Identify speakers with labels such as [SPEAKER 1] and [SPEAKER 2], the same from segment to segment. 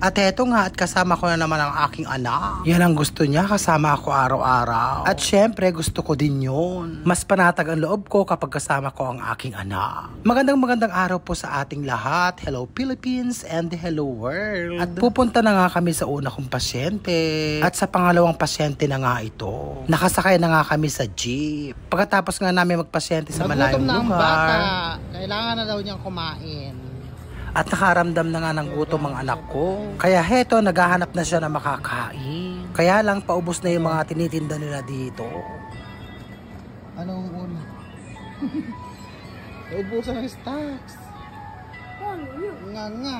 [SPEAKER 1] At eto nga at kasama ko na naman ang aking anak. Yan ang gusto niya, kasama ako araw-araw. At syempre gusto ko din yun. Mas panatag ang loob ko kapag kasama ko ang aking anak. Magandang araw po sa ating lahat. Hello Philippines and hello world. At pupunta na nga kami sa una kong pasyente. At sa pangalawang pasyente na nga ito. Nakasakay na nga kami sa jeep. Pagkatapos nga namin magpasyente sa malayong lugar.
[SPEAKER 2] Nagutom na ang bata. Kailangan na daw niyang kumain.
[SPEAKER 1] At nakaramdam na nga ng gutom ang anak ko. Kaya heto, naghahanap na siya na makakain. Kaya lang, paubos na yung mga tinitinda nila dito.
[SPEAKER 2] Anong una? Naubusan ng stocks.
[SPEAKER 3] Ano yun?
[SPEAKER 2] Nga nga.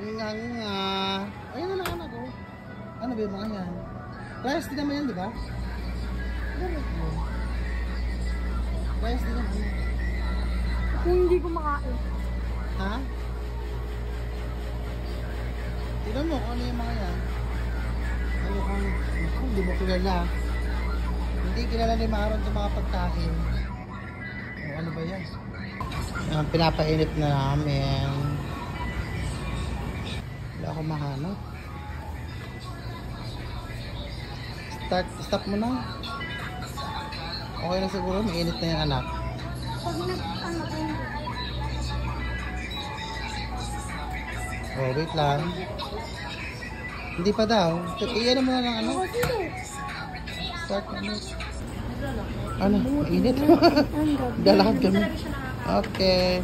[SPEAKER 2] Nga nga. Ayun na lang anak ko. Ano ba yung mga yan? Rice din naman yan, di ba? Rice din naman yan.
[SPEAKER 3] Kung hindi ko makain.
[SPEAKER 2] Ha? Tignan mo kung ano yung mga yan. Ano kung hindi mo kilala. Hindi kilala ni Maron itong mga pagkain. O, ano ba yan? Pinapainit na namin. Wala akong mahanap. Stop mo na. Okay na siguro, mainit na yan anak.
[SPEAKER 3] Pag ano ko yun.
[SPEAKER 2] Oh, wait lang. Hindi pa daw. Iyan mo na lang ano. Start na. Ano? Mainit. Dalakad kami. Okay.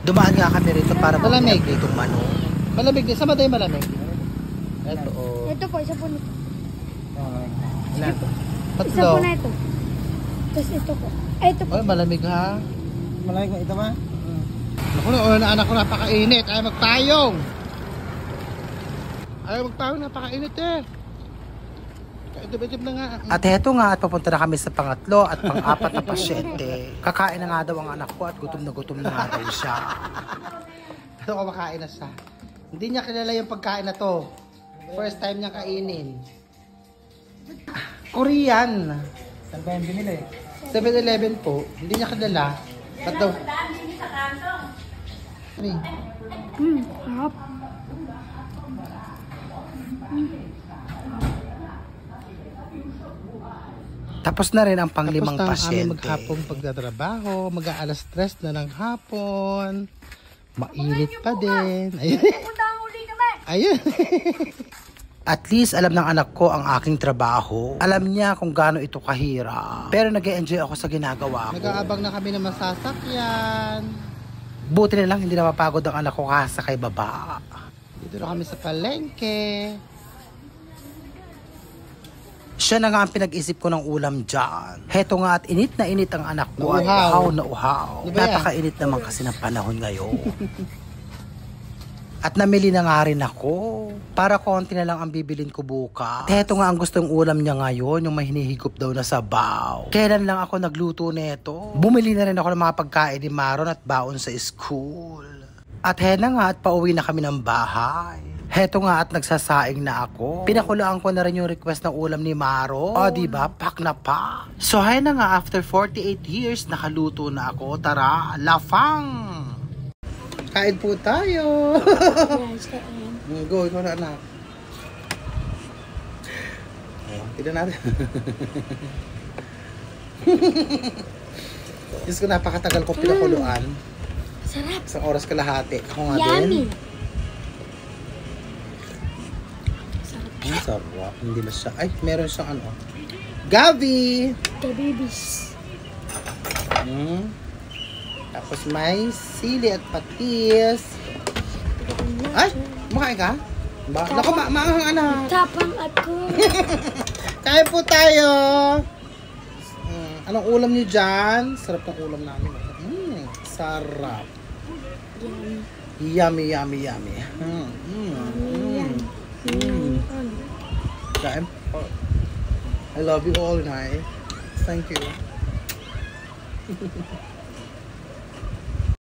[SPEAKER 1] Dumaan nga kami rito para
[SPEAKER 2] Malamig.
[SPEAKER 1] dito manok.
[SPEAKER 2] Malamig din. Saan ba tayo malamig? Ito oh.
[SPEAKER 3] Ito po, isa po nito.
[SPEAKER 2] Ilan?
[SPEAKER 3] Isa
[SPEAKER 2] Tatlo.
[SPEAKER 3] po na ito. Tapos ito po. Ay, ito po.
[SPEAKER 2] Oy, malamig ha. Malamig mo ito ba? Ako na, anak ko napakainit. Ayaw magpayong. Ayaw magpayong, napakainit eh. Itip-itip na nga.
[SPEAKER 1] At heto nga at papunta na kami sa pangatlo at pang-apat na pasyente. Kakain na nga daw ang anak ko at gutom na nga daw siya.
[SPEAKER 2] Pero kumakain na siya. Hindi niya kilala yung pagkain na to. First time niya kainin. Korean.
[SPEAKER 4] Saan ba yung binili?
[SPEAKER 2] 7-Eleven po. Hindi niya kilala. Ba't daw? Ano eh?
[SPEAKER 3] Harap.
[SPEAKER 1] Tapos na rin ang panglimang
[SPEAKER 2] Tapos na ang
[SPEAKER 1] pasyente.
[SPEAKER 2] aming maghapong pagtatrabaho. Mag-aalas 3 na ng hapon. Mainit pa din. Ayun.
[SPEAKER 3] Punta ang uli kami.
[SPEAKER 2] Ayun.
[SPEAKER 1] At least alam ng anak ko ang aking trabaho. Alam niya kung gaano ito kahirap. Pero nag-e-enjoy ako sa ginagawa ko.
[SPEAKER 2] Nag-aabang na kami ng masasakyan.
[SPEAKER 1] Buti na lang hindi na mapagod ang anak ko kasakay baba.
[SPEAKER 2] Dito na kami sa palengke.
[SPEAKER 1] Siya na nga ang pinag-isip ko ng ulam dyan. Heto nga at init na init ang anak ko. At
[SPEAKER 2] Nauhaw.
[SPEAKER 1] uhaw na uhaw.
[SPEAKER 2] Di ba yan?
[SPEAKER 1] Napakainit naman kasi ng panahon ngayon. At namili na nga rin ako. Para konti na lang ang bibilin ko bukas. At heto nga ang gustong ulam niya ngayon, yung may hinihigop daw na sabaw. Kailan lang ako nagluto neto? Bumili na rin ako ng mga pagkain ni Maron at baon sa school. At hena nga at pauwi na kami ng bahay. Heto nga at nagsasaing na ako. Pinakulaan ko na rin yung request ng ulam ni Maron. O diba, pak na pa. So hena nga after 48 years nakaluto na ako. Tara, lafang!
[SPEAKER 2] Kain po tayo.
[SPEAKER 3] Yes, kain.
[SPEAKER 2] Go, ikaw na anak. Tignan natin. Diyos ko, napakatagal ko pinakuluan.
[SPEAKER 3] Sarap.
[SPEAKER 2] Isang oras kalahati. Ako nga
[SPEAKER 3] Yummy.
[SPEAKER 2] din. Ang sarap. Hindi ba siya? Ay, meron siyang ano. Gabi!
[SPEAKER 3] The babies.
[SPEAKER 2] Tapos may sili at patis. Ay! Kumakain ka? Ba? Naku, maanghang anak.
[SPEAKER 3] Tapang ako.
[SPEAKER 2] Kain po tayo! Anong ulam niyo dyan? Sarap ng ulam namin. Sarap. Yummy, yummy, yummy. Kain po. I love you all, Nay. Thank you.